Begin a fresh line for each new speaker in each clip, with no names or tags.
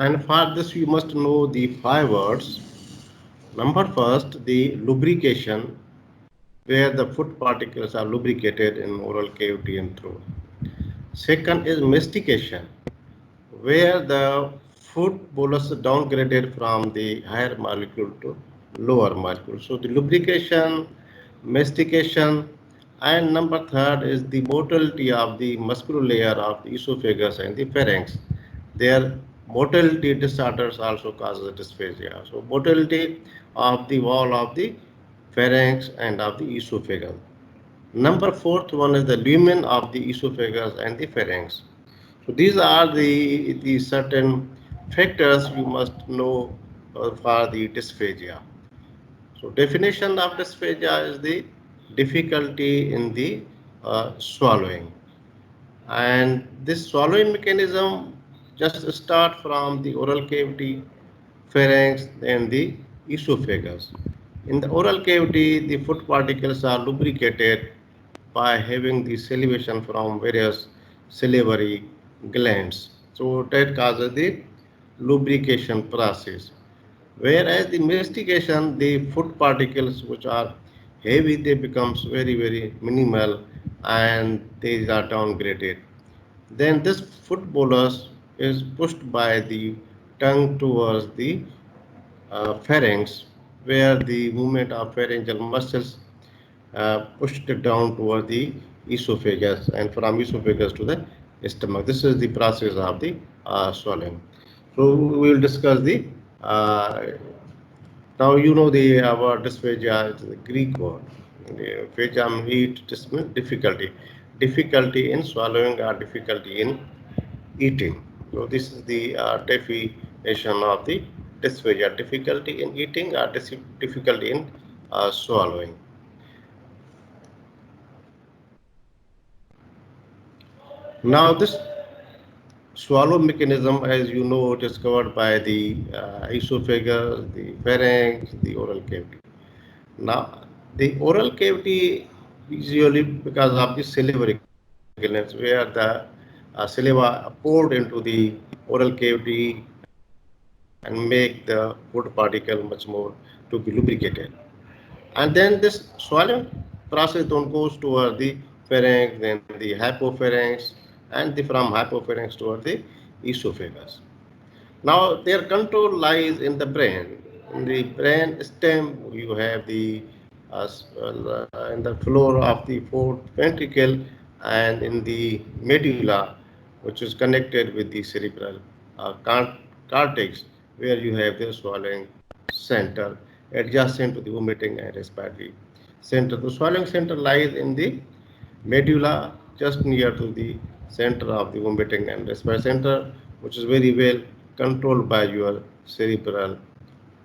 And for this, you must know the five words. Number first, the lubrication, where the food particles are lubricated in oral cavity and throat. Second is mastication, where the food bolus is downgraded from the higher molecule to lower molecule. So the lubrication, mastication, and number third is the motility of the muscular layer of the esophagus and the pharynx. Their motility disorders also causes dysphagia. So motility of the wall of the pharynx and of the esophagus. Number fourth one is the lumen of the esophagus and the pharynx. So these are the certain factors you must know for the dysphagia. So definition of dysphagia is the difficulty in the swallowing. And this swallowing mechanism just start from the oral cavity, pharynx, and the esophagus. In the oral cavity, the food particles are lubricated by having the salivation from various salivary glands. So that causes the lubrication process. Whereas the mastication, the food particles which are heavy, they becomes very minimal and these are downgraded. Then this food bolus is pushed by the tongue towards the pharynx, where the movement of pharyngeal muscles pushed it down toward the esophagus and from esophagus to the stomach. This is the process of the swallowing. So we will discuss the uh, now you know the word dysphagia is the Greek word. Phagia means difficulty, difficulty in swallowing or difficulty in eating. So this is the definition of the dysphagia: difficulty in eating or difficulty in swallowing. Now this swallow mechanism, as you know, it is covered by the esophagus, the pharynx, the oral cavity. Now, the oral cavity usually because of the salivary glands, where the saliva poured into the oral cavity and make the food particle much more to be lubricated. And then this swallowing process then goes toward the pharynx, then the hypopharynx, and the from hypopharynx toward the esophagus. Now their control lies in the brain. In the brain stem, you have the in the floor of the fourth ventricle and in the medulla, which is connected with the cerebral cortex, where you have the swallowing center adjacent to the vomiting and respiratory center. The swallowing center lies in the medulla, just near to the center of the vomiting and respiratory center, which is very well controlled by your cerebral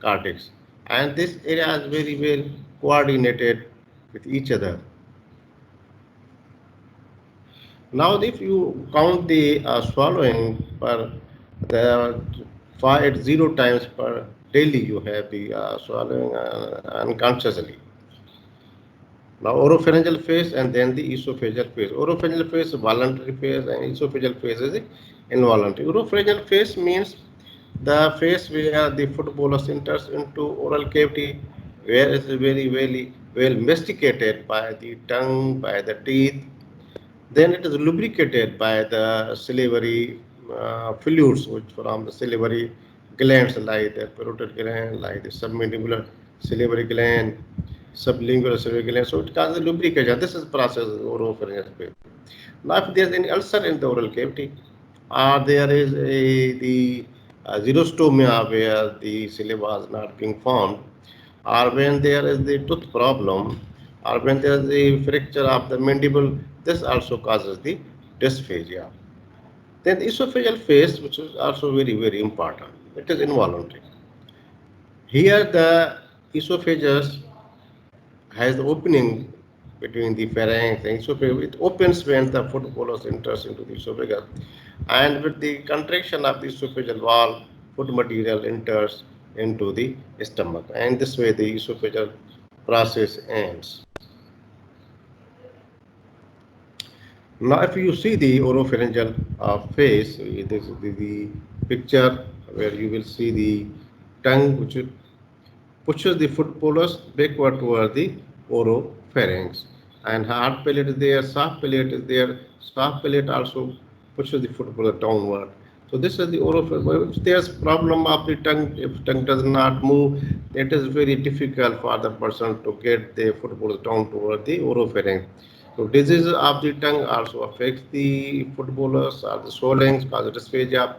cortex. And this area is very well coordinated with each other. Now, if you count the swallowing per the 0 times per daily, you have the swallowing unconsciously. Now, oropharyngeal phase and then the esophageal phase. Oropharyngeal phase is voluntary phase and esophageal phase is involuntary. Oropharyngeal phase means the phase where the food bolus enters into oral cavity, where it is very well masticated by the tongue, by the teeth. Then it is lubricated by the salivary fluids, which from the salivary glands like the parotid gland, like the submandibular salivary gland, sublingual salivary gland. So it causes lubrication. This is process of oropharyngeal phase. Now, if there is any ulcer in the oral cavity, or there is the xerostomia where the saliva is not being formed, or when there is the tooth problem, or when there is a fracture of the mandible, this also causes the dysphagia. Then the esophageal phase, which is also very important, it is involuntary. Here the esophagus has the opening between the pharynx and esophagus. It opens when the food bolus enters into the esophagus, and with the contraction of the esophageal wall, food material enters into the stomach, and this way the esophageal process ends. Now, if you see the oropharyngeal phase, this is the picture where you will see the tongue which pushes the footballers backward toward the oropharynx. And hard palate is there, soft palate is there. Soft palate also pushes the footballer downward. So this is the oropharynx. If there's problem of the tongue, if tongue does not move, it is very difficult for the person to get the footballer down toward the oropharynx. So disease of the tongue also affects the footballers or the swellings, cause dysphagia.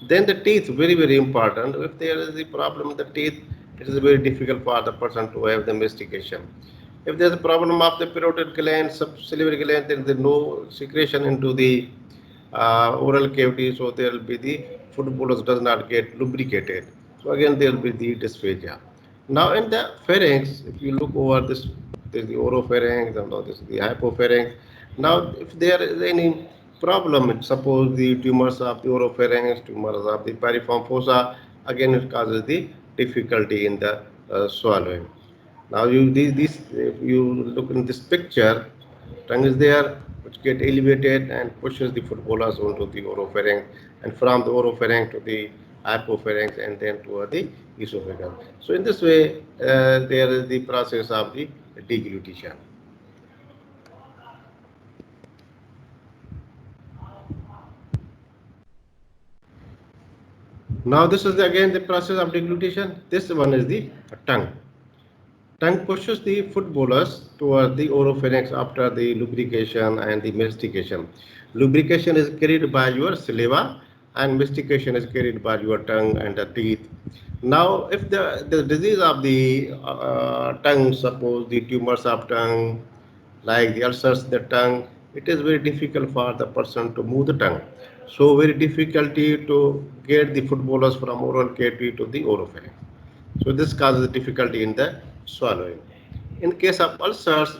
Then the teeth, very, very important. If there is a problem with the teeth, it is very difficult for the person to have the mastication. If there is a problem of the parotid gland, subsalivary gland, then there is no secretion into the oral cavity, so there will be the food bolus does not get lubricated. So again, there will be the dysphagia. Now in the pharynx, if you look over this, there is the oropharynx, and now this is the hypopharynx. Now, if there is any problem, suppose the tumors of the oropharynx, tumors of the piriform fossa, again it causes the difficulty in the swallowing. Now if you look in this picture, tongue is there, which get elevated and pushes the food bolus onto the oropharynx, and from the oropharynx to the hypopharynx, and then toward the esophagus. So in this way, there is the process of the deglutition. Now this is again the process of deglutition. This one is the tongue. Tongue pushes the food bolus toward the oropharynx after the lubrication and the mastication. Lubrication is carried by your saliva and mastication is carried by your tongue and the teeth. Now, if the disease of the tongue, suppose the tumors of tongue, like the ulcers in the tongue, it is very difficult for the person to move the tongue. So, very difficulty to get the food bolus from oral cavity to the oropharynx. So this causes difficulty in the swallowing. In case of ulcers,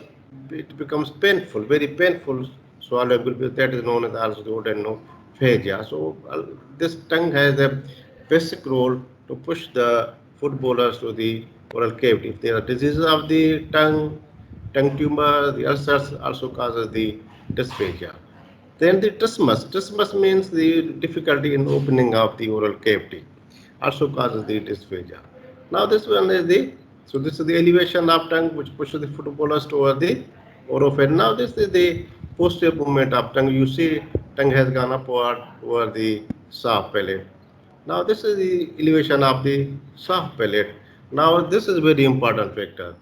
it becomes painful, very painful swallowing. That is known as also the odenophagia. So this tongue has a basic role to push the food bolus to the oral cavity. If there are diseases of the tongue tumor, the ulcers also causes the dysphagia. Then the trismus. Trismus means the difficulty in opening of the oral cavity. Also causes the dysphagia. Now this one is the, so this is the elevation of tongue which pushes the food bolus toward the oropharynx. Now this is the posterior movement of tongue. You see tongue has gone upward toward the soft palate. Now this is the elevation of the soft palate. Now this is very important factor.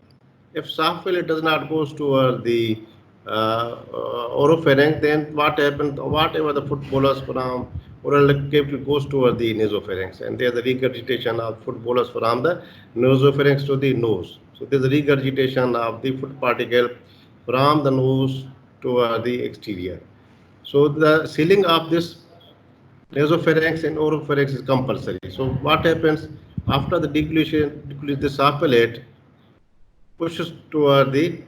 If soft palate does not goes toward the oropharynx, then what happens? Whatever the food bolus from oral cavity goes toward the nasopharynx, and there's a regurgitation of food bolus from the nasopharynx to the nose. So there's a regurgitation of the food particle from the nose toward the exterior. So the sealing of this nasopharynx and oropharynx is compulsory. So what happens after the deglutition, the soft palate pushes toward the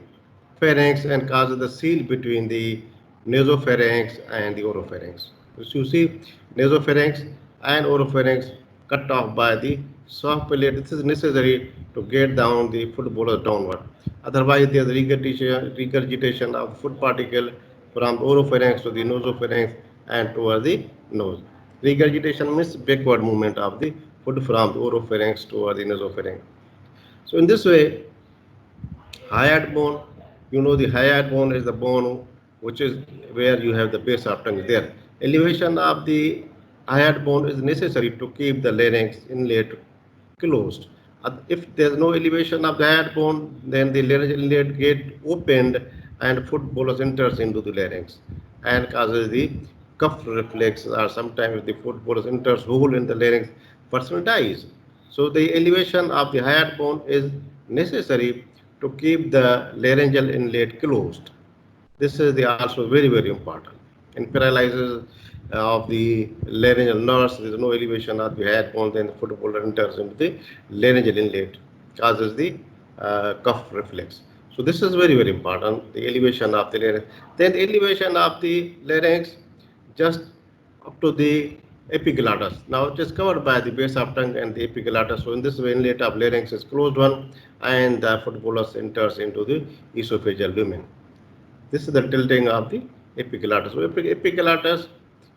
pharynx and causes the seal between the nasopharynx and the oropharynx. So you see nasopharynx and oropharynx cut off by the soft palate. This is necessary to get down the food bolus downward. Otherwise, there is regurgitation of food particle from oropharynx to the nasopharynx and toward the nose. Regurgitation means backward movement of the food from the oropharynx toward the nasopharynx. So in this way, hyoid bone, you know the hyoid bone is the bone which is where you have the base of tongue there. Elevation of the hyoid bone is necessary to keep the larynx inlet closed. If there is no elevation of the hyoid bone, then the laryngeal inlet get opened and food bolus enters into the larynx and causes the cuff reflex, or sometimes the food bolus enters whole in the larynx, person dies. So the elevation of the hyoid bone is necessary to keep the laryngeal inlet closed. This is the also very, very important. In paralysis of the laryngeal nerves, there is no elevation of the hyoid bone, then the food bolus enters into the laryngeal inlet, causes the cuff reflex. So this is very, very important, the elevation of the larynx. Then the elevation of the larynx just up to the epiglottis. Now it is covered by the base of tongue and the epiglottis. So in this way, inlet of larynx is closed one, and the food bolus enters into the esophageal lumen. This is the tilting of the epiglottis. So epiglottis,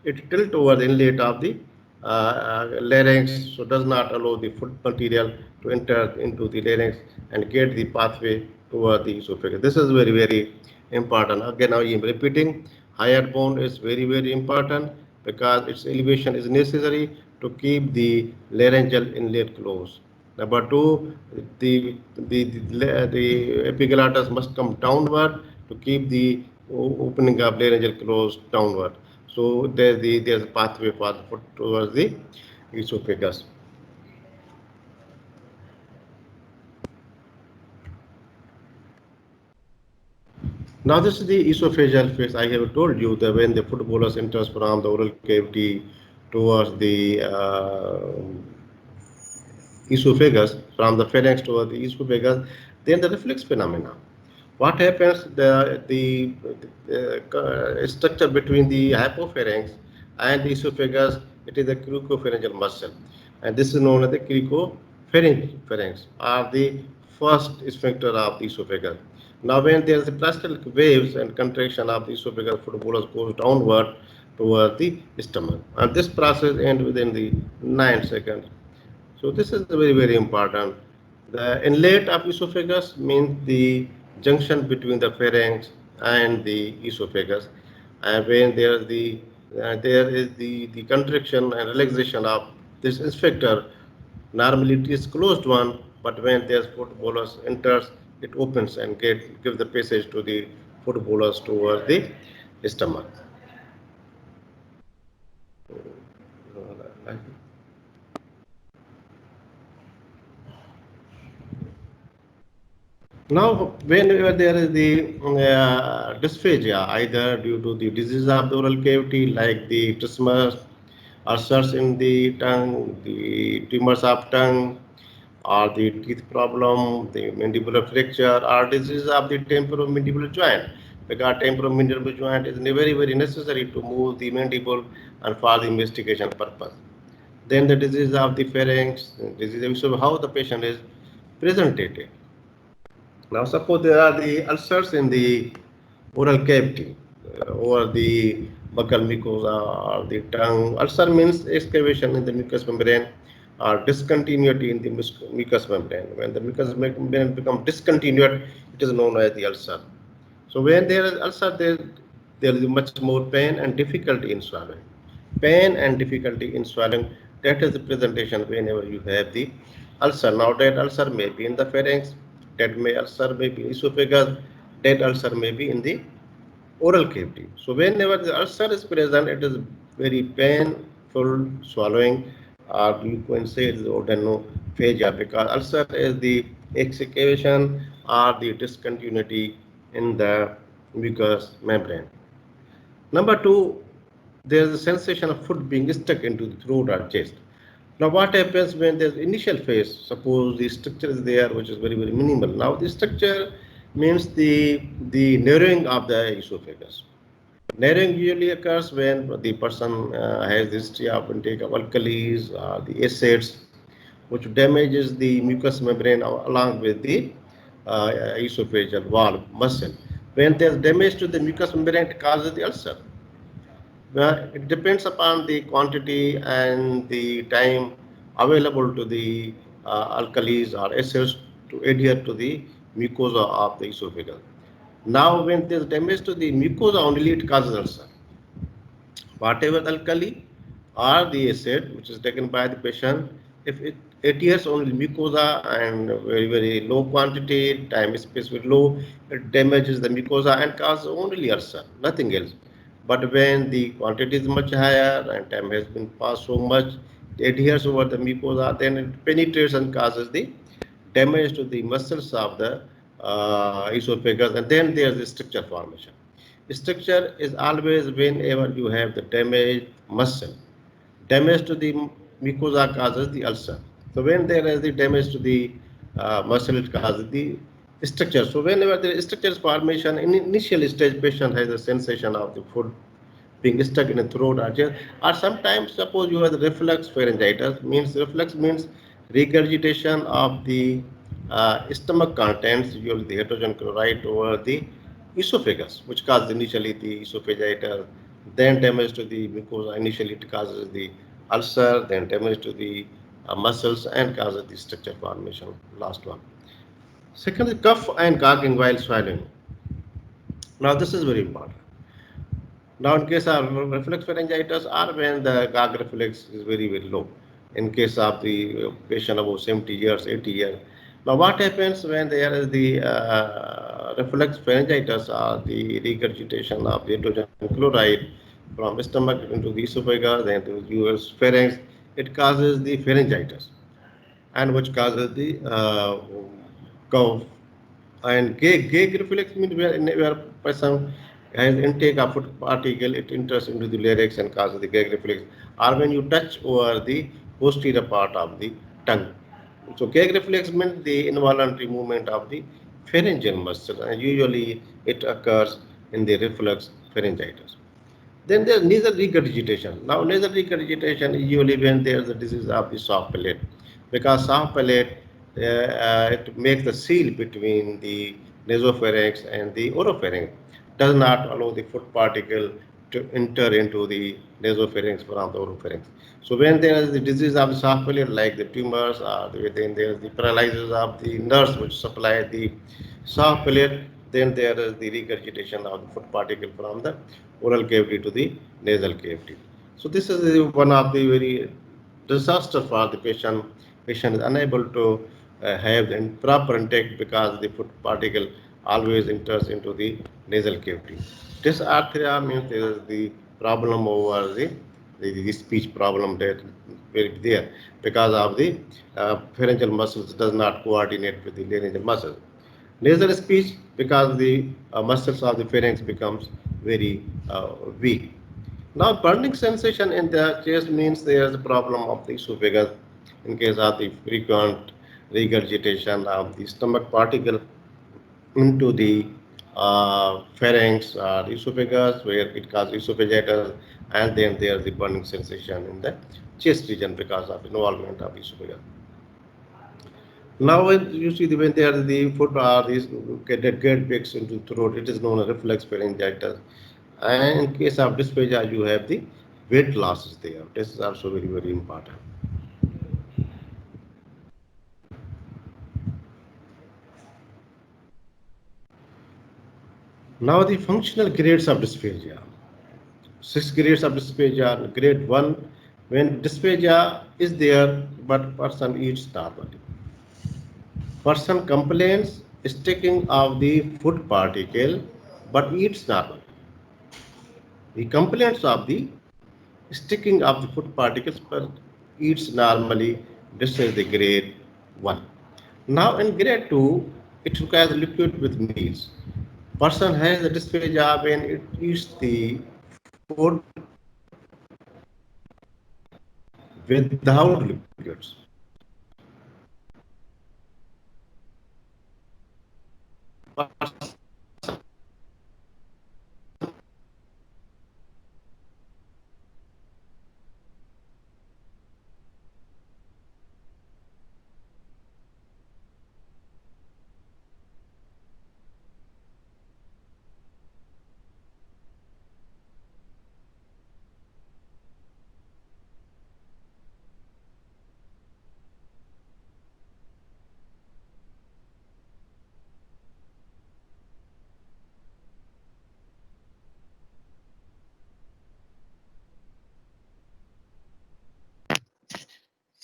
it tilts over the inlet of the larynx, so does not allow the food material to enter into the larynx and get the pathway toward the esophagus. This is very, very important. Again, I am repeating, higher bone is very, very important because its elevation is necessary to keep the laryngeal inlet closed. Number two, the epiglottis must come downward to keep the opening of laryngeal closed downward. So there's a pathway for the foot towards the esophagus. Now this is the esophageal phase. I have told you that when the food bolus enters from the oral cavity towards the esophagus, from the pharynx towards the esophagus, then the reflex phenomena. What happens? The structure between the hypopharynx and the esophagus, it is the cricopharyngeal muscle, and this is known as the cricopharynx, or the first sphincter of the esophagus. Now, when there is a peristaltic waves and contraction of the esophageal fluid bolus goes downward toward the stomach, and this process ends within the 9 seconds. So this is very, very important. The inlet of esophagus means the junction between the pharynx and the esophagus. And when there is the contraction and relaxation of this sphincter, normally it is closed one, but when there's food bolus enters, it opens and gives the passage to the food bolus towards the stomach. Now, whenever there is the dysphagia, either due to the disease of the oral cavity, like the trismus, ulcers in the tongue, the tumors of tongue, or the teeth problem, the mandibular fracture, or disease of the temporomandibular joint, because temporomandibular joint is very, very necessary to move the mandible and for the investigation purpose. Then the disease of the pharynx, disease of how the patient is presented. Now, suppose there are the ulcers in the oral cavity over the buccal mucosa or the tongue. Ulcer means excavation in the mucous membrane or discontinuity in the mucous membrane. When the mucous membrane becomes discontinued, it is known as the ulcer. So when there is ulcer, there is much more pain and difficulty in swallowing. Pain and difficulty in swallowing, that is the presentation whenever you have the ulcer. Now that ulcer may be in the pharynx, that ulcer may be esophagus, that ulcer may be in the oral cavity. So whenever the ulcer is present, it is very painful swallowing, or you can say it is odonophagia, because ulcer is the excavation or the discontinuity in the mucous membrane. Number two, there is a sensation of food being stuck into the throat or chest. Now, what happens when there's initial phase? Suppose the structure is there, which is very, very minimal. Now, the structure means the narrowing of the esophagus. Narrowing usually occurs when the person has history of intake of alkalis, the acids, which damages the mucous membrane along with the esophageal valve muscle. When there's damage to the mucous membrane, it causes the ulcer. It depends upon the quantity and the time available to the alkalis or acids to adhere to the mucosa of the esophagus. Now, when there is damage to the mucosa only, it causes ulcer. Whatever alkali or the acid which is taken by the patient, if it adheres only mucosa and very, very low quantity, time space very low, it damages the mucosa and causes only ulcer, nothing else. But when the quantity is much higher and time has been passed so much, it adheres over the mucosa, then it penetrates and causes the damage to the muscles of the esophagus, and then there's the structure formation. Structure is always whenever you have the damaged muscle. Damage to the mucosa causes the ulcer. So when there is the damage to the muscle, it causes the structure. So whenever there is structure formation, in initial stage, patient has a sensation of the food being stuck in the throat or chest, or sometimes suppose you have the reflux pharyngitis. Means reflux means regurgitation of the stomach contents, usually the hydrogen chloride over the esophagus, which causes initially the esophagitis, then damage to the mucosa. Initially, it causes the ulcer, then damage to the muscles and causes the structure formation. Last one. Second is cough and gargling while swallowing. Now this is very important. Now in case of reflex pharyngitis or when the gag reflex is very very low, in case of the patient above 70 years, 80 years. Now what happens when there is the reflex pharyngitis or the regurgitation of the hydrogen chloride from stomach into the esophagus and to the pharynx, it causes the pharyngitis and which causes the cough. And gag reflex means where person has intake of food particle, it enters into the larynx and causes the gag reflex. Or when you touch over the posterior part of the tongue. So gag reflex means the involuntary movement of the pharyngeal muscle, and usually it occurs in the reflux pharyngitis. Then there's nasal regurgitation. Now, nasal regurgitation is usually when there's a disease of the soft palate, because soft palate it makes the seal between the nasopharynx and the oropharynx, does not allow the food particle to enter into the nasopharynx from the oropharynx. So when there is the disease of the soft palate, like the tumors, or then there is the paralysis of the nerves which supply the soft palate, then there is the regurgitation of the food particle from the oral cavity to the nasal cavity. So this is one of the very disaster for the patient. Patient is unable to have the proper intake because the food particle always enters into the nasal cavity. Dysarthria means there is the problem over the speech problem that will be there because of the pharyngeal muscles does not coordinate with the laryngeal muscles. Nasal speech because the muscles of the pharynx becomes very weak. Now, burning sensation in the chest means there is a problem of the esophagus in case of the frequent regurgitation of the stomach particle into the pharynx or esophagus where it causes esophagitis, and then there is the burning sensation in the chest region because of involvement of esophagus. Now, when you see when there is the food or these get bakes into the throat, it is known as reflex pharyngitis. And in case of dysphagia, you have the weight losses there. This is also very, very important. Now, the functional grades of dysphagia. 6 grades of dysphagia. Grade 1, when dysphagia is there, but person eats normally. Person complains sticking of the food particle, but eats normally. The complaints of the sticking of the food particles but eats normally. This is the grade 1. Now in grade 2, it requires liquid with meals. Person has the dysphagia when it eats the food without liquids.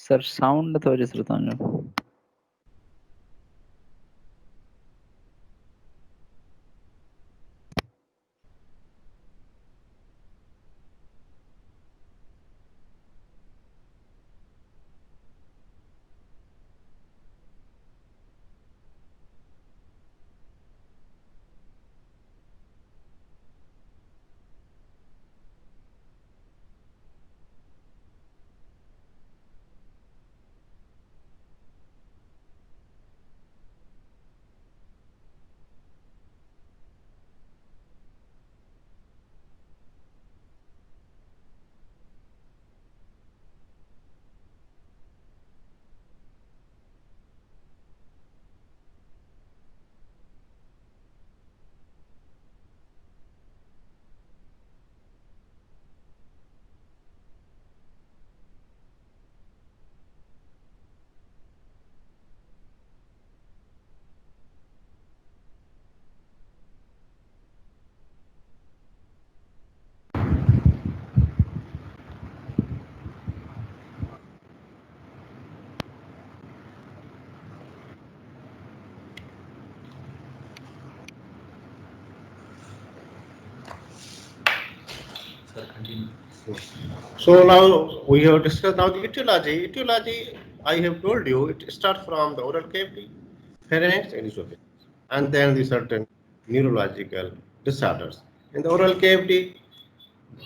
Sir sound तो जसरतांजो
So now we have discussed now the etiology. Etiology, I have told you, it starts from the oral cavity, pharynx, and esophagus, and then the certain neurological disorders. In the oral cavity,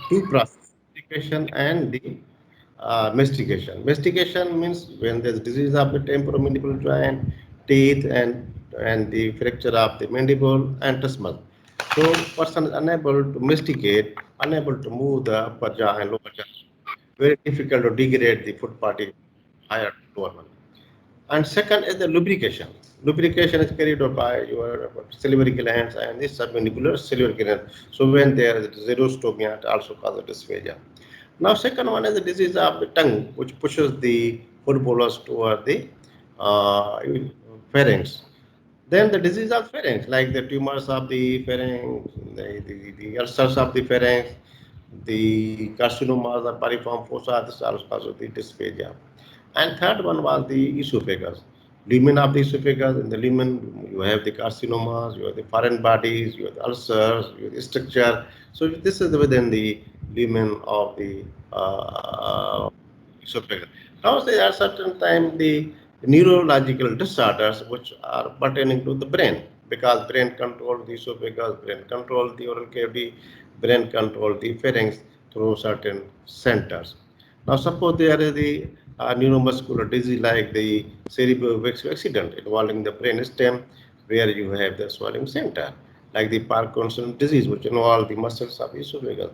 two processes, mastication and the mastication. Mastication means when there's disease of the temporomandibular joint, teeth, and the fracture of the mandible and testament. So person is unable to masticate, unable to move the upper jaw and lower jaw. Very difficult to degrade the food party higher to lower one. And second is the lubrication. Lubrication is carried out by your salivary glands and the submandibular salivary gland. So when there is xerostomia, it also causes dysphagia. Now, second one is the disease of the tongue, which pushes the food bolus toward the uh, pharynx. Then the disease of pharynx, like the tumors of the pharynx, the ulcers of the pharynx, the carcinomas, the piriform fossa, this also causes the dysphagia. And third one was the esophagus. Lumen of the esophagus, in the lumen you have the carcinomas, you have the foreign bodies, you have the ulcers, you have the structure. So this is within the lumen of the esophagus. Now there are certain time the neurological disorders which are pertaining to the brain, because brain control the esophagus, brain control the oral cavity, brain control the pharynx through certain centers. Now suppose there is the neuromuscular disease like the cerebrovascular accident involving the brain stem, where you have the swelling center, like the Parkinson's disease which involves the muscles of esophagus.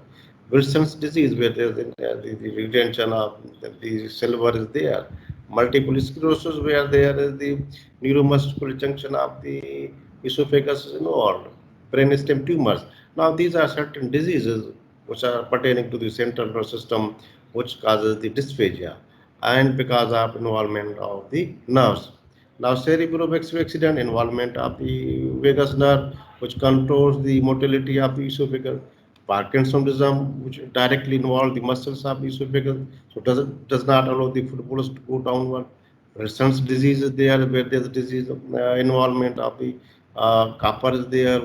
Wilson's disease, where there's the retention of the silver is there. Multiple sclerosis, where there is the neuromuscular junction of the esophagus is involved. Brainstem tumors. Now, these are certain diseases which are pertaining to the central nervous system, which causes the dysphagia, and because of involvement of the nerves. Now, cerebrovascular accident, involvement of the vagus nerve, which controls the motility of the esophagus. Parkinsonism, which directly involves the muscles of the esophagus, so does not allow the food bolus to go downward. Wilson's disease is there, where there's disease involvement of the copper is there.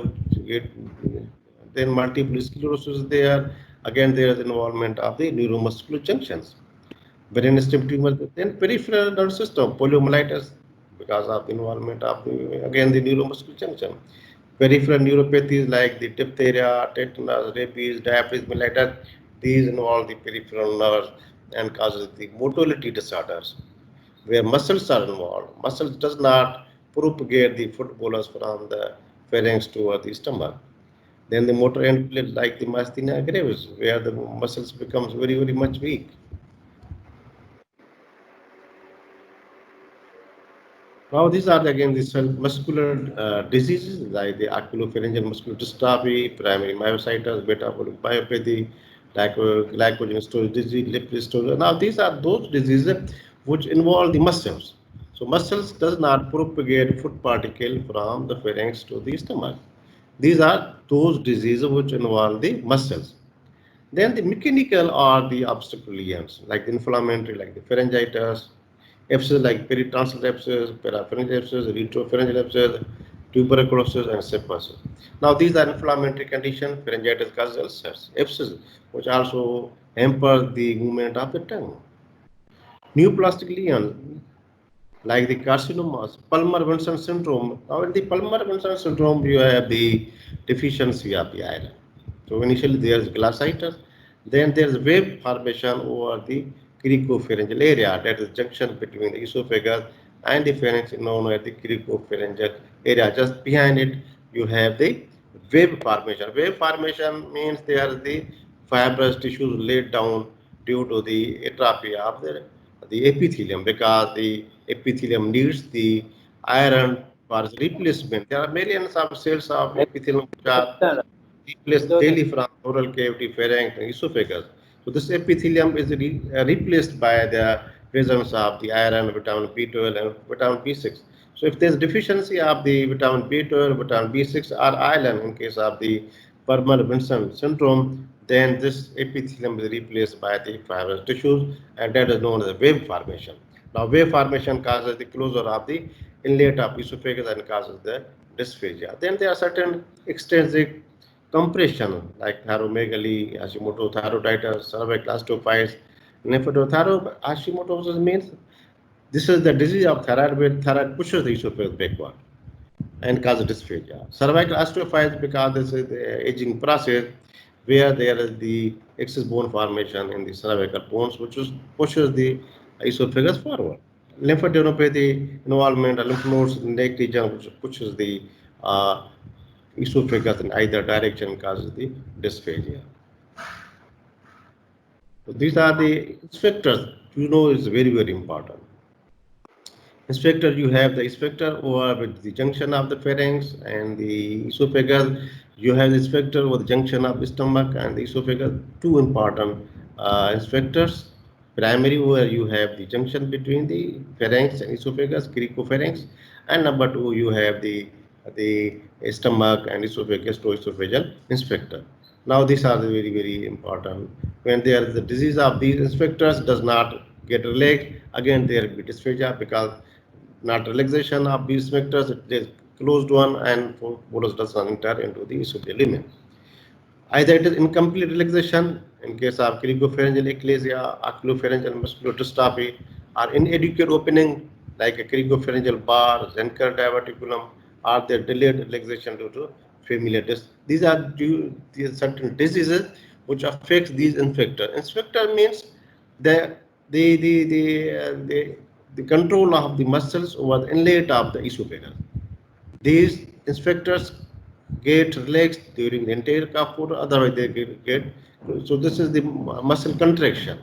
Then multiple sclerosis is there. Again, there is involvement of the neuromuscular junctions. Brainstem tumor, then peripheral nervous system, poliomyelitis, because of the involvement of again the neuromuscular junction. Peripheral neuropathies like the diphtheria, tetanus, rabies, diabetes mellitus, these involve the peripheral nerves and causes the motility disorders. Where muscles are involved, muscles does not propagate the food bolus from the pharynx toward the stomach. Then the motor end like the myasthenia gravis, where the muscles becomes very much weak. Now, these are again the muscular diseases like the oculopharyngeal muscular dystrophy, primary myositis, metabolic myopathy, glycogen storage disease, lipid storage. Now, these are those diseases which involve the muscles. So, muscles does not propagate food particle from the pharynx to the stomach. These are those diseases which involve the muscles. Then the mechanical or the obstacle lesions, like the inflammatory, like the pharyngitis, abscess like peritonsil abscess, parapharyngeal abscess, retropharyngeal abscess, tuberculosis, and sepsis. Now, these are inflammatory conditions. Pharyngitis causes ulcers, abscess, which also hampers the movement of the tongue. Neoplastic lesion, like the carcinomas, Palmer-Winson syndrome. Now, in the Palmer-Winson syndrome, you have the deficiency of the iron. So, initially there is glossitis, then there is wave formation over the cricopharyngeal area, that is junction between the esophagus and the pharynx, known as the cricopharyngeal area. Just behind it, you have the wave formation. Wave formation means there is the fibrous tissues laid down due to the atrophy of the epithelium, because the epithelium needs the iron for replacement. There are millions of cells of epithelium which are replaced daily from oral cavity, pharynx, and esophagus. So this epithelium is replaced by the presence of the iron, vitamin B12, and vitamin B6. So if there's deficiency of the vitamin B12, vitamin B6, or iron in case of the Palmer-Winson syndrome, then this epithelium is replaced by the fibrous tissues, and that is known as wave formation. Now, wave formation causes the closure of the inlet of esophagus and causes the dysphagia. Then there are certain extrinsic compression like thyromegaly, Hashimoto thyroiditis, cervical osteophytes, Hashimoto's means this is the disease of thyroid where thyroid pushes the esophagus backward and causes dysphagia. Cervical osteophytes because this is the aging process where there is the excess bone formation in the cervical bones which pushes the esophagus forward. Lymphadenopathy involvement of lymph nodes in neck region which pushes the esophagus in either direction causes the dysphagia. So these are the sphincters. You know, is very, very important. Sphincter, you have the sphincter over with the junction of the pharynx and the esophagus. You have the sphincter over the junction of the stomach and the esophagus. Two important sphincters. Primary, where you have the junction between the pharynx and esophagus, cricopharynx, and number two, you have the stomach and esophagus to esophageal sphincter. Now, these are the very, very important. When there is the disease of these sphincters does not get relaxed, again there will be dysphagia because not relaxation of these sphincters, it is closed one and bolus does not enter into the esophageal lumen. Either it is incomplete relaxation in case of cricopharyngeal eclasia, oculopharyngeal muscular dystrophy, or inadequate opening like a cricopharyngeal bar, Zenker diverticulum, or the delayed relaxation due to familial disc. These are due to certain diseases which affect these sphincters. Sphincter means the the the the, the control of the muscles over the inlet of the esophagus. These sphincters get relaxed during the entire cough order, otherwise they get so this is the muscle contraction.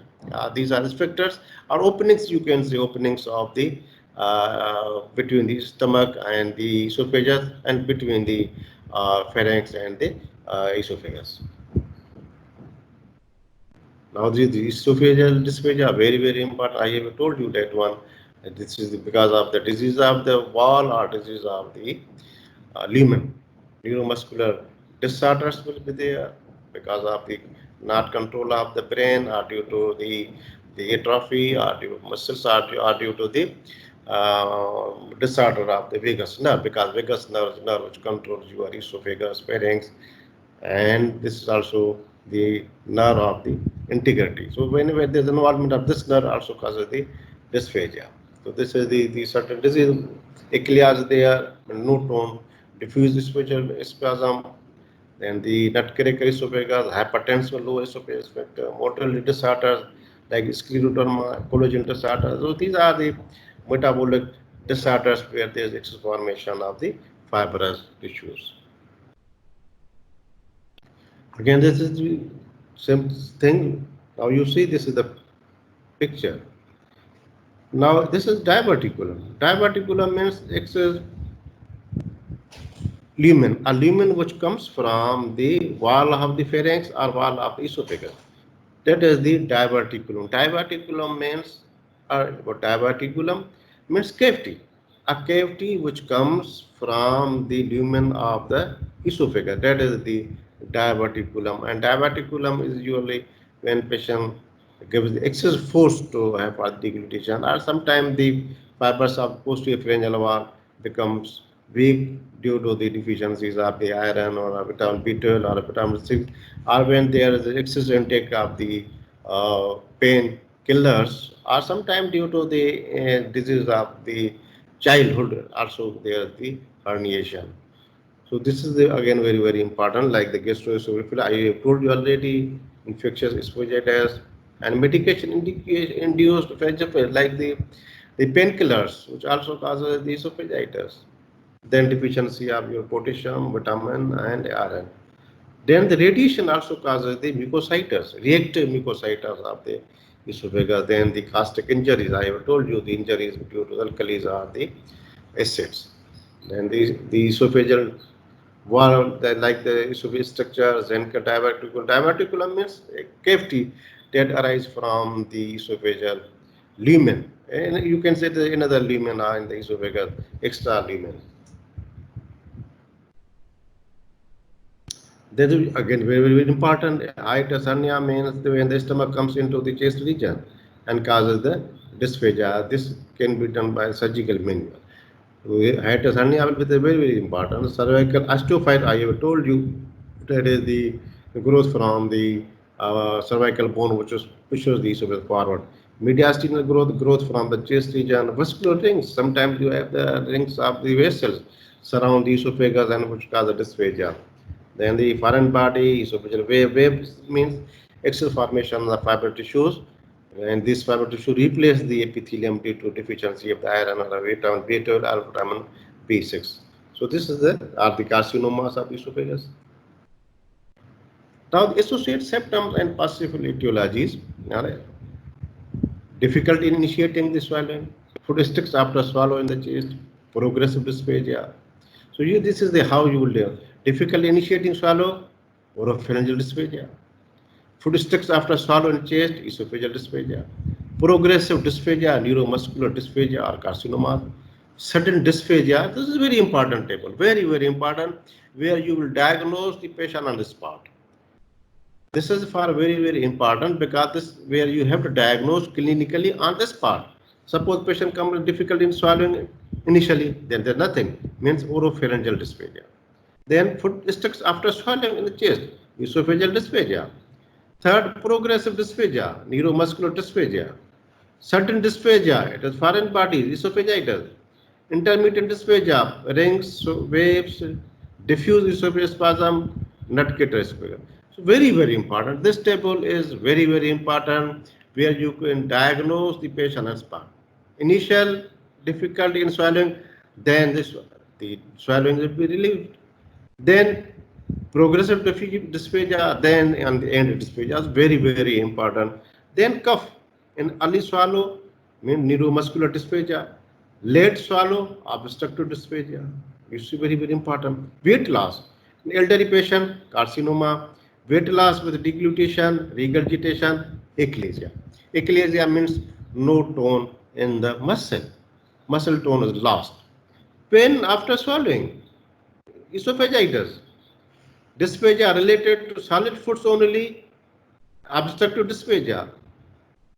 These are sphincters or openings, you can say openings of the between the stomach and the esophagus and between the pharynx and the esophagus. Now the esophageal dysphagia are very, very important. I have told you that one. This is because of the disease of the wall or disease of the lumen. Neuromuscular disorders will be there because of the not control of the brain or due to the atrophy or due to muscles or due to the disorder of the vagus nerve, because vagus nerve is nerve which controls your esophagus, pharynx, and this is also the nerve of the integrity. So whenever there's involvement of this nerve also causes the dysphagia. So this is the certain disease. Ecleas there, no tone, diffuse esophageal spasm, then the nutcracker esophagus, hypertension, low esophagus factor, motility disorders like scleroderma, collagen disorders. So these are the metabolic disorders where there is excess formation of the fibrous tissues. Again, this is the same thing. Now you see this is the picture. Now this is diverticulum. Diverticulum means excess lumen, a lumen which comes from the wall of the pharynx or wall of the esophagus. That is the diverticulum. Diverticulum means, diverticulum means cavity. A cavity which comes from the lumen of the esophagus. That is the diverticulum. And diverticulum is usually when patient gives the excess force to have deglutition, or sometimes the fibers of posterior pharyngeal wall becomes weak due to the deficiencies of the iron or vitamin B12 or vitamin C, or when there is excess intake of the pain killers, or sometimes due to the disease of the childhood, also there is the herniation. So this is the, again very, very important, like the gastroesophageal. I have told you already, infectious esophagitis and medication induced esophagitis like the painkillers, which also causes the esophagitis. Then deficiency of your potassium, vitamin, and iron. Then the radiation also causes the mucositis, reactive mucositis of the esophagus. Then the caustic injuries. I have told you the injuries due to alkalis or the acids. Then the esophageal wall, like the esophageal structure, Zenker diverticulum. Diverticulum means a cavity that arises from the esophageal lumen. And you can say the another lumen in the esophagus, extra lumen. That is again very, very important. Hiatus hernia means when the stomach comes into the chest region and causes the dysphagia. This can be done by surgical manual. Hiatus hernia will be very, very important. Cervical osteophyte, I have told you, That is the growth from the cervical bone, which pushes the esophagus forward. Mediastinal growth from the chest region. Vascular rings. Sometimes you have the rings of the vessels surround the esophagus and which cause a dysphagia. Then the foreign body, esophageal wave. Wave means excess formation of the fiber tissues, and this fiber tissue replace the epithelium due to deficiency of the iron or vitamin B12 or vitamin B6. So this is are the carcinomas of the esophagus. Now, the associated symptoms and possible etiologies are difficulty in initiating the swallowing, food sticks after swallowing the chest, progressive dysphagia. So this is the how you will do. Difficulty initiating swallow, oropharyngeal dysphagia. Food sticks after swallowing chest, esophageal dysphagia. Progressive dysphagia, neuromuscular dysphagia or carcinoma. Sudden dysphagia, this is very important table, very, very important, where you will diagnose the patient on the spot. This is for very, very important because this where you have to diagnose clinically on the spot. Suppose patient comes with difficulty in swallowing initially, then there's nothing, means oropharyngeal dysphagia. Then food sticks after swallowing in the chest, esophageal dysphagia. Third, progressive dysphagia, neuromuscular dysphagia. Sudden dysphagia, it is foreign bodies, esophagitis. Intermittent dysphagia, rings, waves, diffuse esophageal spasm, nutcracker dysphagia. So very, very important. This table is very, very important where you can diagnose the patient on spot. Initial difficulty in swallowing, then the swallowing will be relieved. Then progressive dysphagia, then on the end dysphagia is very, very important. Then cough in early swallow, mean neuromuscular dysphagia. Late swallow, obstructive dysphagia. You see, very, very important. Weight loss in elderly patient, carcinoma. Weight loss with deglutition, regurgitation, achalasia. Achalasia means no tone in the muscle. Muscle tone is lost. Pain after swallowing, esophagitis. Dysphagia related to solid foods only, obstructive dysphagia.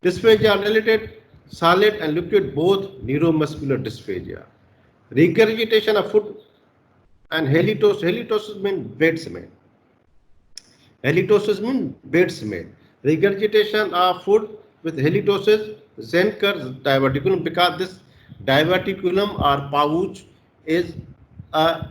Dysphagia related solid and liquid both, neuromuscular dysphagia. Regurgitation of food and halitosis. Halitosis means bed smell. Halitosis means bed smell. Regurgitation of food with halitosis, Zenker's diverticulum, because this diverticulum or pouch is a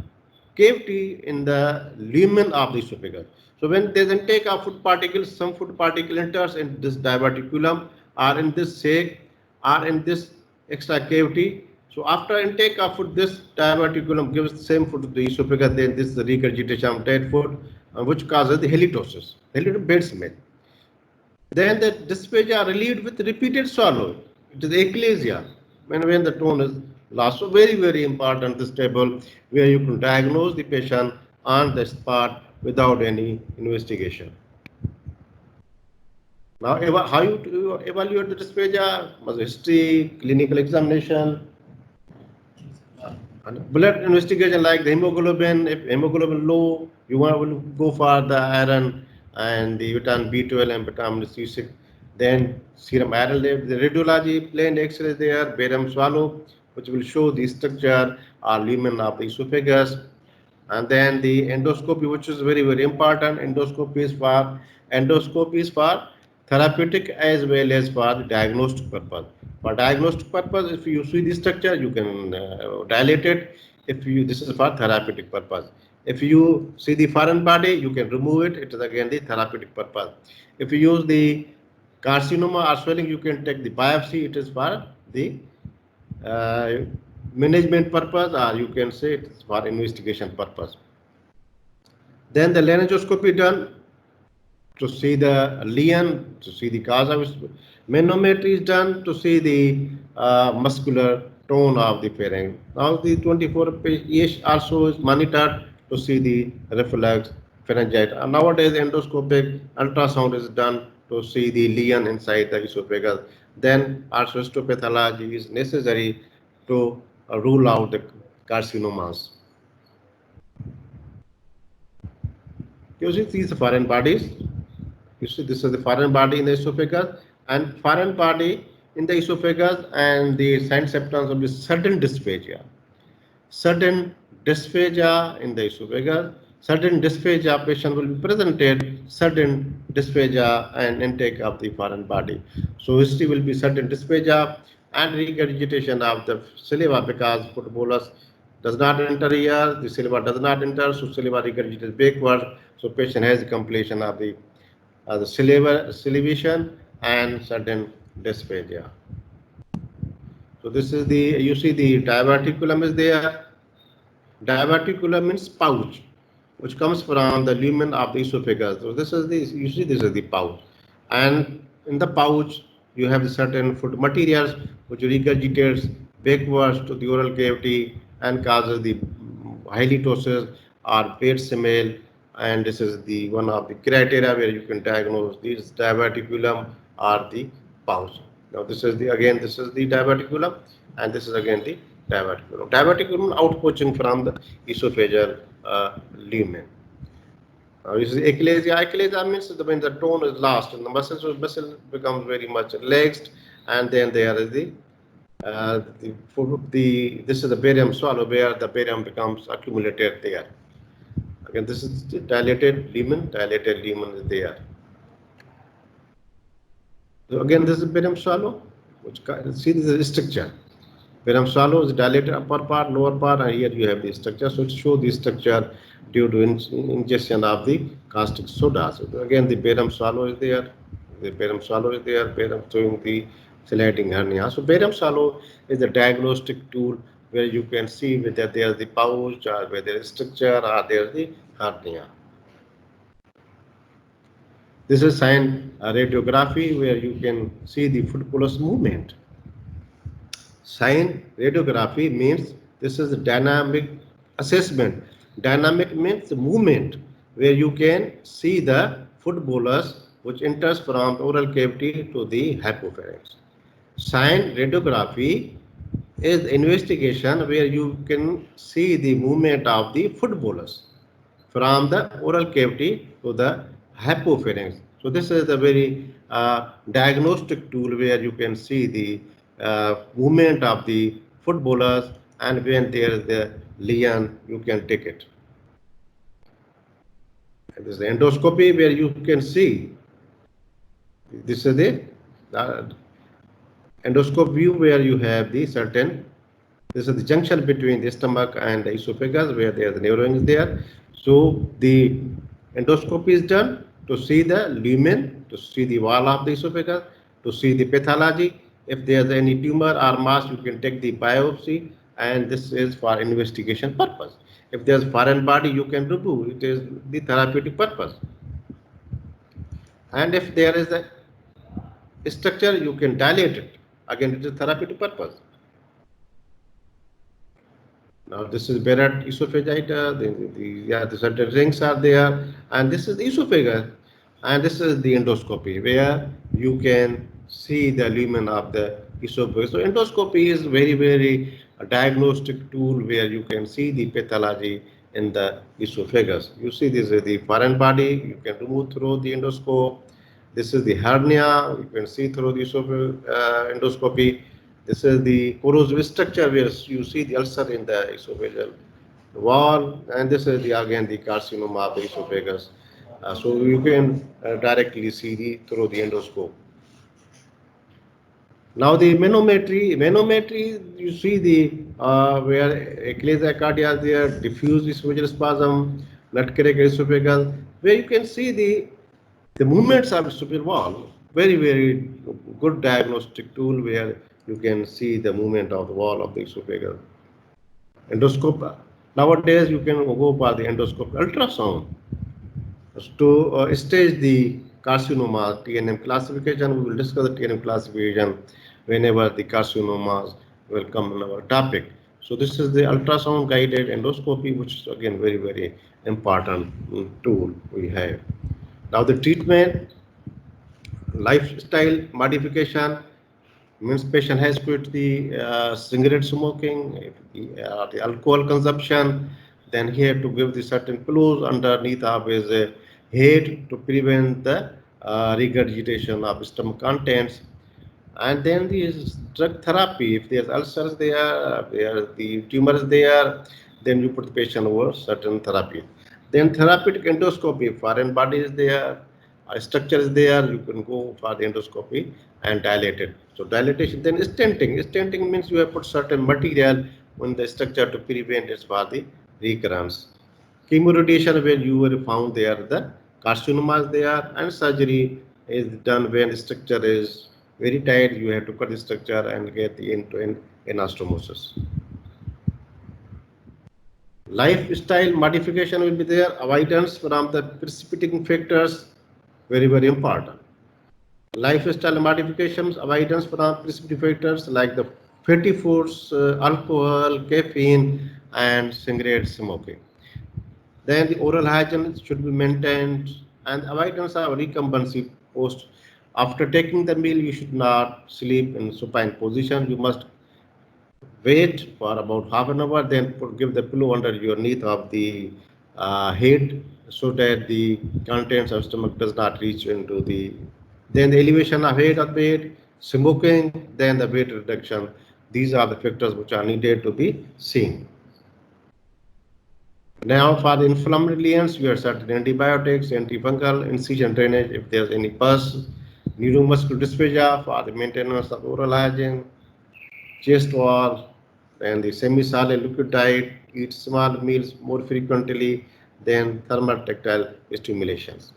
cavity in the lumen of the esophagus. So when there is intake of food particles, some food particle enters in this diverticulum or in this sac or in this extra cavity. So after intake of food, this diverticulum gives the same food to the esophagus, then this is the regurgitation of dead food, which causes the halitosis, bed smell. Then the dysphagia relieved with repeated swallow. It is achalasia when the tone is lost. So very, very important this table where you can diagnose the patient on the spot without any investigation. Now, how you evaluate the dysphagia? History, clinical examination, blood investigation like the hemoglobin. If hemoglobin low, you want to go for the iron and the vitamin B12 and vitamin C6. Then serum iron level, the radiology, plain X-ray there, barium swallow, which will show the structure or lumen of the esophagus. And then the endoscopy, which is very, very important. Endoscopy is for therapeutic as well as for the diagnostic purpose. For diagnostic purpose, if you see the structure, you can dilate it. This is for therapeutic purpose. If you see the foreign body, you can remove it. It is again the therapeutic purpose. If you use the carcinoma or swelling, you can take the biopsy. It is for the management purpose, or you can say it is for investigation purpose. Then the laryngoscopy done to see the lesion, to see the cause of manometry is done to see the muscular tone of the pharynx. Now the 24-page also is monitored to see the reflex, pharyngitis. And nowadays endoscopic ultrasound is done to see the lesion inside the esophagus. Then also histopathology is necessary to rule out the carcinomas. You see these foreign bodies. You see this is the foreign body in the esophagus, and foreign body in the esophagus, and the sign symptoms will be sudden dysphagia. Sudden dysphagia in the esophagus, certain dysphagia patient will be presented, certain dysphagia and intake of the foreign body. So history will be certain dysphagia and regurgitation of the saliva because food bolus does not enter here, the saliva does not enter, so saliva regurgitates backward. So patient has a completion of the salivation and certain dysphagia. So this is the, you see the diverticulum is there. Diverticulum means pouch, which comes from the lumen of the esophagus. So this is the, you see this is the pouch. And in the pouch, you have certain food materials which regurgitates backwards to the oral cavity and causes the halitosis or bad smell. And this is the one of the criteria where you can diagnose these diverticulum or the pouch. Now this is the, again this is the diverticulum and this is again the diverticulum. Diverticulum outpouching from the esophageal lumen. Now this is achalasia. Achalasia means when the tone is lost and the muscle becomes very much relaxed, and then there is this is the barium swallow where the barium becomes accumulated there. Again, this is the dilated lumen is there. So again, this is barium swallow, which see this is structure. Barium swallow is dilated upper part, lower part, and here you have the structure. So it shows the structure due to ingestion of the caustic soda. So again, the barium swallow is there. The barium swallow is there. Barium showing the sliding hernia. So barium swallow is the diagnostic tool where you can see whether there is the pouch or whether there is structure or there is the hernia. This is sign radiography where you can see the foot bolus movement. Sign radiography means this is a dynamic assessment. Dynamic means the movement where you can see the foot bolus which enters from oral cavity to the hypopharynx. Sign radiography is investigation where you can see the movement of the foot bolus from the oral cavity to the hypopharynx. So this is a very diagnostic tool where you can see the movement of the foot bolus, and when there is the lesion, you can take it. And this is the endoscopy where you can see. This is the endoscope view where you have the certain. This is the junction between the stomach and the esophagus where there is the neuron is there. So the endoscopy is done to see the lumen, to see the wall of the esophagus, to see the pathology. If there is any tumor or mass, you can take the biopsy, and this is for investigation purpose. If there is foreign body, you can remove. It is the therapeutic purpose. And if there is a structure, you can dilate it. Again, it is therapeutic purpose. Now this is Barrett esophagitis, the certain rings are there, and this is the esophagus, and this is the endoscopy where you can see the lumen of the esophagus. So endoscopy is very, very a diagnostic tool where you can see the pathology in the esophagus. You see this is the foreign body, you can remove through the endoscope. This is the hernia, you can see through the endoscopy. This is the corrosive structure where you see the ulcer in the esophageal wall, and this is the again the carcinoma of the esophagus. So you can directly see through the endoscope. Now the manometry, you see the where achalasia cardia is there, diffuse esophageal spasm, nutcracker esophagus, where you can see the movements of esophageal wall. Very, very good diagnostic tool where you can see the movement of the wall of the esophagus. Endoscope. Nowadays, you can go by the endoscope ultrasound to stage the carcinoma TNM classification. We will discuss the TNM classification whenever the carcinomas will come in our topic. So this is the ultrasound guided endoscopy, which is again very, very important tool we have. Now the treatment, lifestyle modification, means patient has quit the cigarette smoking, the alcohol consumption, then he have to give the certain pillows underneath of his head to prevent the regurgitation of stomach contents. And then the drug therapy, if there's ulcers there, the tumor is there, then you put the patient over certain therapy. Then therapeutic endoscopy, foreign body is there, a structure is there, you can go for the endoscopy and dilate it. So dilatation, then stenting. Stenting means you have put certain material on the structure to prevent it for the recurrence. Chemoradiation, where you were found there, the carcinoma is there, and surgery is done when structure is very tight, you have to cut the structure and get the end-to-end anastomosis. Lifestyle modification will be there, avoidance from the precipitating factors, very, very important. Lifestyle modifications, avoidance from precipitating factors like the fatty foods, alcohol, caffeine, and cigarette smoking. Then the oral hygiene should be maintained and avoidance of recumbency post. After taking the meal, you should not sleep in supine position. You must wait for about half an hour, then give the pillow underneath of the head so that the contents of stomach does not reach into the. Then the elevation of head of bed, smoking, then the weight reduction. These are the factors which are needed to be seen. Now for the inflammatory lesions, we have certain antibiotics, antifungal, incision drainage if there's any pus, neuromuscular dysphagia for the maintenance of oral hygiene, chest wall, and the semi-solid liquid diet, eat small meals more frequently than thermal tactile stimulations.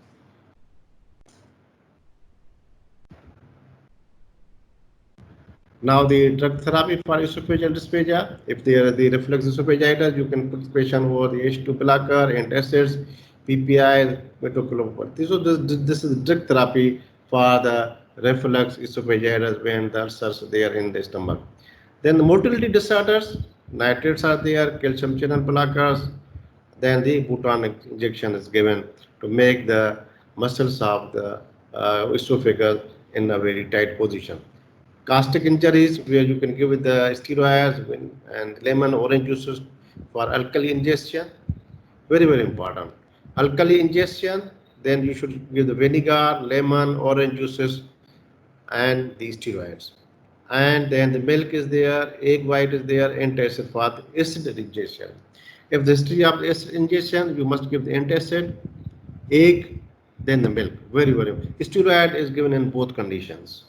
Now the drug therapy for esophageal dysphagia, if there is the reflux esophagitis, you can put the patient over the H2 blocker, antacids, PPI, metoclopropam. So this is drug therapy for the reflux esophagitis when the ulcers are there in the stomach. Then the motility disorders, nitrates are there, calcium channel blockers, then the Butan injection is given to make the muscles of the esophagus in a very tight position. Gastric injuries, where you can give the steroids and lemon orange juices for alkali ingestion, very, very important. Alkali ingestion, then you should give the vinegar, lemon, orange juices, and the steroids. And then the milk is there, egg white is there, antacid for the acid ingestion. If the history of acid ingestion, you must give the antacid, egg, then the milk. Very, very. Steroid is given in both conditions.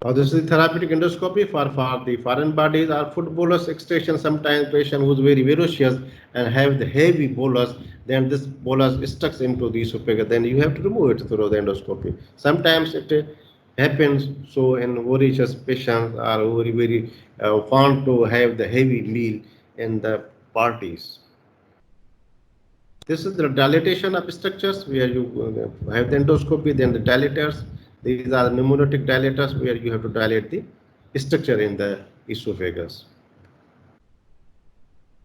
Now this is therapeutic endoscopy for the foreign bodies or food bolus extraction. Sometimes patient who is very ferocious and have the heavy bolus, then this bolus stuck into the esophagus. Then you have to remove it through the endoscopy. Sometimes it happens so in voracious patients are very fond to have the heavy meal in the parties. This is the dilatation of structures where you have the endoscopy, then the dilators. These are the pneumatic dilators where you have to dilate the structure in the esophagus.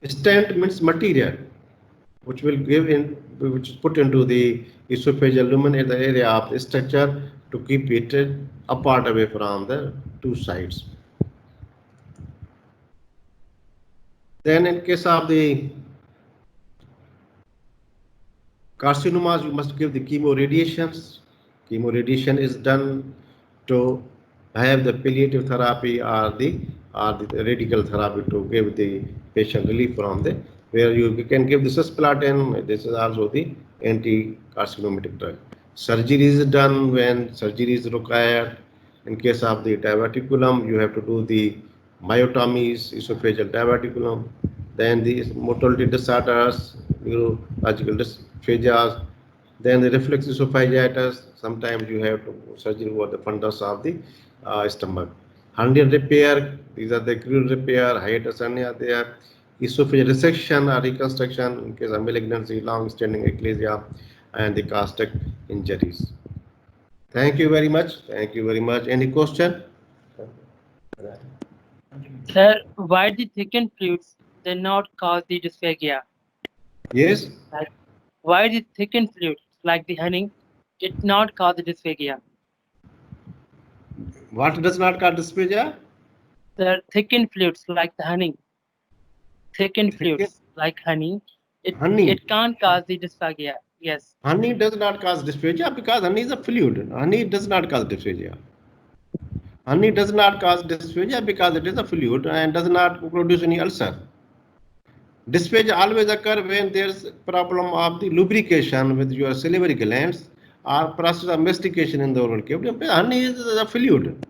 Stent means material which will which is put into the esophageal lumen in the area of the structure to keep it apart away from the two sides. Then in case of the carcinomas, you must give the chemoradiations. Chemoradiation is done to have the palliative therapy or the radical therapy to give the patient relief from the where you can give the cisplatin. This is also the anti-carcinomatic drug. Surgery is done when surgery is required. In case of the diverticulum, you have to do the myotomies, esophageal diverticulum. Then the motility disorders, neurological dysphasias. Then the reflux esophagitis, sometimes you have to surgery over the fundus of the stomach. Hernia repair, these are the acute repair, hiatus hernia there. Esophageal resection or reconstruction in case of malignancy, long-standing eclasia, and the gastric injuries. Thank you very much. Thank you very much. Any question?
Sir, why the thickened fluids did not cause the dysphagia?
Yes.
Why the thickened fluids like the honey did not cause the dysphagia?
What does not cause dysphagia?
The thickened fluids like the honey. Thickened fluids like honey. It can't cause the dysphagia. Yes.
Honey does not cause dysphagia because honey is a fluid. Honey does not cause dysphagia. Honey does not cause dysphagia because it is a fluid and does not produce any ulcer. Dysphagia always occur when there's problem of the lubrication with your salivary glands or process of mastication in the oral cavity. Honey is a fluid.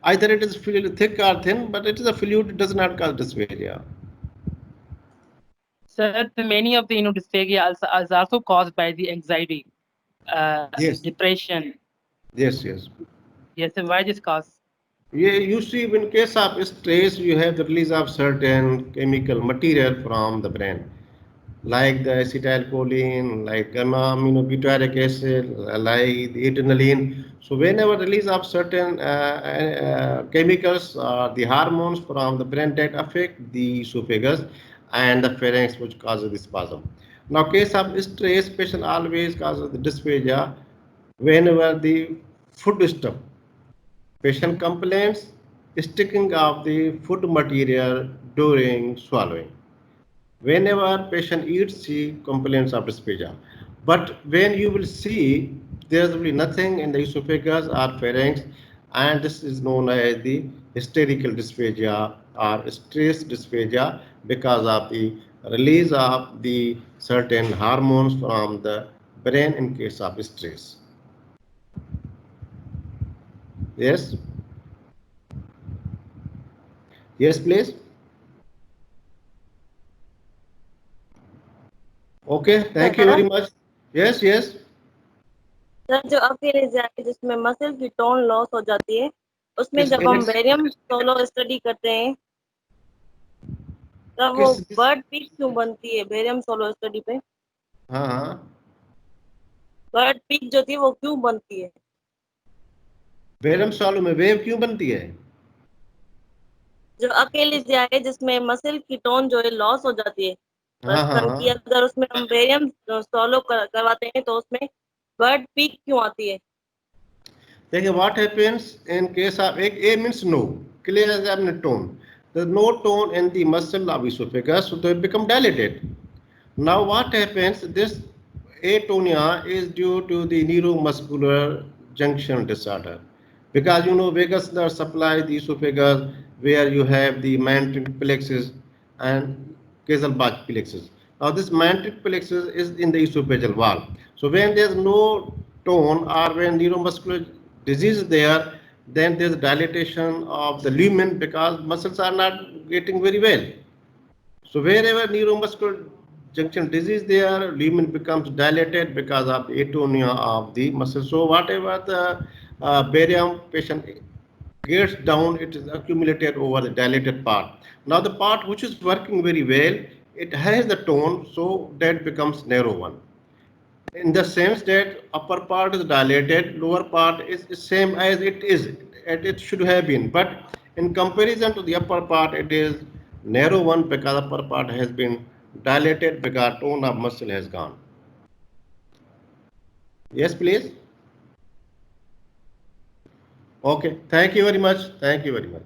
Either it is thick or thin, but it is a fluid, it does not cause dysphagia.
Sir, many of the dysphagia is also caused by the anxiety,
Yes.
depression.
Yes, yes.
Yes, sir. Why this cause?
Yeah, you see, in case of stress, you have the release of certain chemical material from the brain, like the acetylcholine, like gamma-aminobutyric acid, like the adrenaline. So whenever release of certain chemicals, the hormones from the brain that affect the esophagus and the pharynx, which causes the spasm. Now, case of stress, patient always causes the dysphagia whenever the food stuff. Patient complains sticking of the food material during swallowing. Whenever patient eats, he complains of dysphagia. But when you will see, there will be nothing in the esophagus or pharynx, and this is known as the hysterical dysphagia or stress dysphagia because of the release of the certain hormones from the brain in case of stress. Yes? Yes, please. Okay, thank you very much. Yes, yes.
Sir जो अकेलेजिया है जिसमें muscle की tone loss हो जाती है उसमें
किस
जब हम
किस-
बेरियम सोलो स्टडी करते हैं तब वो
किस
बर्ड पीक क्यों बनती है बेरियम सोलो स्टडी पे
हाँ हाँ
बर्ड पीक जो थी वो क्यों बनती है
बेरम सॉल्व में वेव क्यों बनती है?
जो अकेलेजिया है जिसमें मसल की टोन जो है लॉस हो जाती है
हाँ हाँ
पर्सन की
हाँ
अगर उसमें हम बेरियम सोलो करवाते हैं तो उसमें बर्ड पीक क्यों आती है
देखिए what happens in case of A means no, clear as abner tone. There's no tone in the muscle of esophagus, so they become dilated. Now what happens? This atonia is due to the neuromuscular junction disorder, because you know vagus nerve supply the esophagus where you have the mandibular plexus and Kieselbach plexus. Now this mandibular plexus is in the esophageal wall. So when there's no tone or when neuromuscular disease is there, then there's dilatation of the lumen because muscles are not getting very well. So wherever neuromuscular junction disease there, lumen becomes dilated because of the atonia of the muscle. So whatever the barium patient gets down, it is accumulated over the dilated part. Now the part which is working very well, it has the tone, so that becomes narrow one. In the sense that upper part is dilated, lower part is same as it is, it should have been. But in comparison to the upper part, it is narrow one because upper part has been dilated because tone of muscle has gone. Yes, please. Okay, thank you very much. Thank you very much.